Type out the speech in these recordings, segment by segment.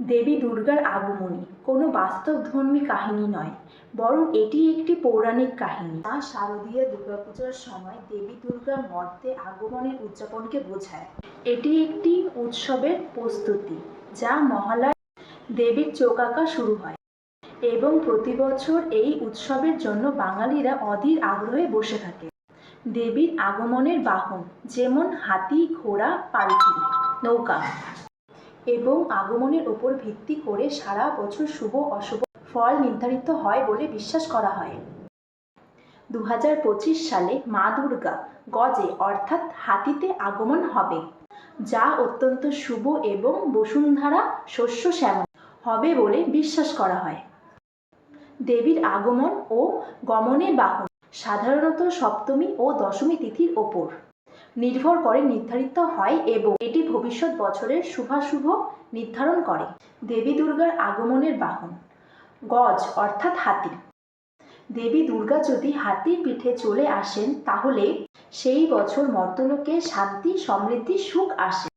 দেবী দুর্গার আগমনী কোনো বাস্তবধর্মী কাহিনী নয়, বরং এটি একটি পৌরাণিক কাহিনী যা শারদীয় দুর্গাপূজার সময় দেবী দুর্গার মর্তে আগমনের উদযাপনকে বোঝায়। এটি একটি উৎসবের প্রস্তুতি যা মহালয়ায় দেবীর চোখ আঁকা শুরু হয় এবং প্রতি বছর এই উৎসবের জন্য বাঙালিরা অধীর আগ্রহে বসে থাকে। দেবীর আগমনের বাহন যেমন হাতি, ঘোড়া, পালকি, নৌকা এবং আগমনের উপর ভিত্তি করে সারা বছর শুভ অশুভ ফল নির্ধারিত হয় বলে বিশ্বাস করা হয়। 2025 সালে মা দুর্গা গজে অর্থাৎ হাতিতে আগমন হবে, যা অত্যন্ত শুভ এবং বসুন্ধরা শস্য শ্যামল হবে বলে বিশ্বাস করা হয়। দেবীর আগমন ও গমনের বাহন সাধারণত সপ্তমী ও দশমী তিথির ওপর নির্ভর করে নির্ধারিত হয় এবং এটি ভবিষ্যৎ বছরের শুভাশুভ নির্ধারণ করে। দেবী দুর্গার আগমনের বাহন গজ অর্থাৎ হাতি। দেবী দুর্গা যদি হাতির পিঠে চলে আসেন তাহলে সেই বছর মর্তলোকে শান্তি, সমৃদ্ধি, সুখ আসে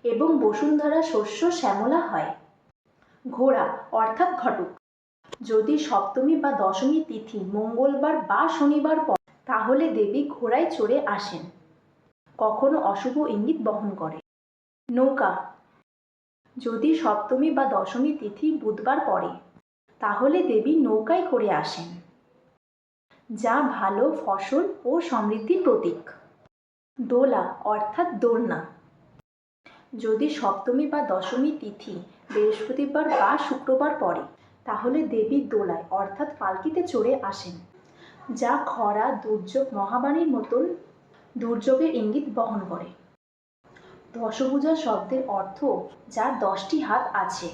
এবং বসুন্ধরা শস্য শ্যামলা হয়। ঘোড়া অর্থাৎ ঘটক। যদি সপ্তমী বা দশমী তিথি মঙ্গলবার বা শনিবার পড়ে তাহলে দেবী ঘোড়ায় চড়ে আসেন, কখনো অশুভ ইঙ্গিত বহন করে। নৌকা। যদি সপ্তমী বা দশমী তিথি বুধবার পড়ে তাহলে দেবী নৌকায় করে আসেন, যা ভালো ফসল ও সমৃদ্ধির প্রতীক। দোলা অর্থাৎ দোলনা। যদি সপ্তমী বা দশমী তিথি বৃহস্পতিবার বা শুক্রবার পড়ে তাহলে দেবী দোলায় অর্থাৎ পালকিতে চড়ে আসেন, যা খরা, দুর্যোগ, মহাবাণীর মতন দুর্যোগের ইঙ্গিত বহন করে। দশভুজা শব্দের অর্থ যার 10টি হাত আছে।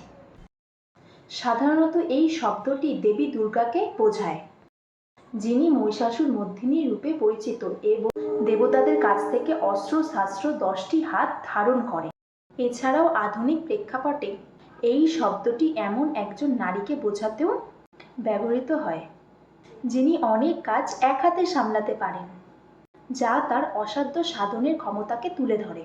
সাধারণত এই শব্দটি দেবী দুর্গাকে বোঝায়, যিনি মহিষাসুর মর্দিনী রূপে পরিচিত এবং দেবতাদের কাছ থেকে অস্ত্র শস্ত্র 10টি হাত ধারণ করে। এছাড়াও আধুনিক প্রেক্ষাপটে এই শব্দটি এমন একজন নারীকে বোঝাতেও ব্যবহৃত হয়, যিনি অনেক কাজ এক হাতে সামলাতে পারেন, যা তার অসাধ্য সাধনের ক্ষমতাকে তুলে ধরে।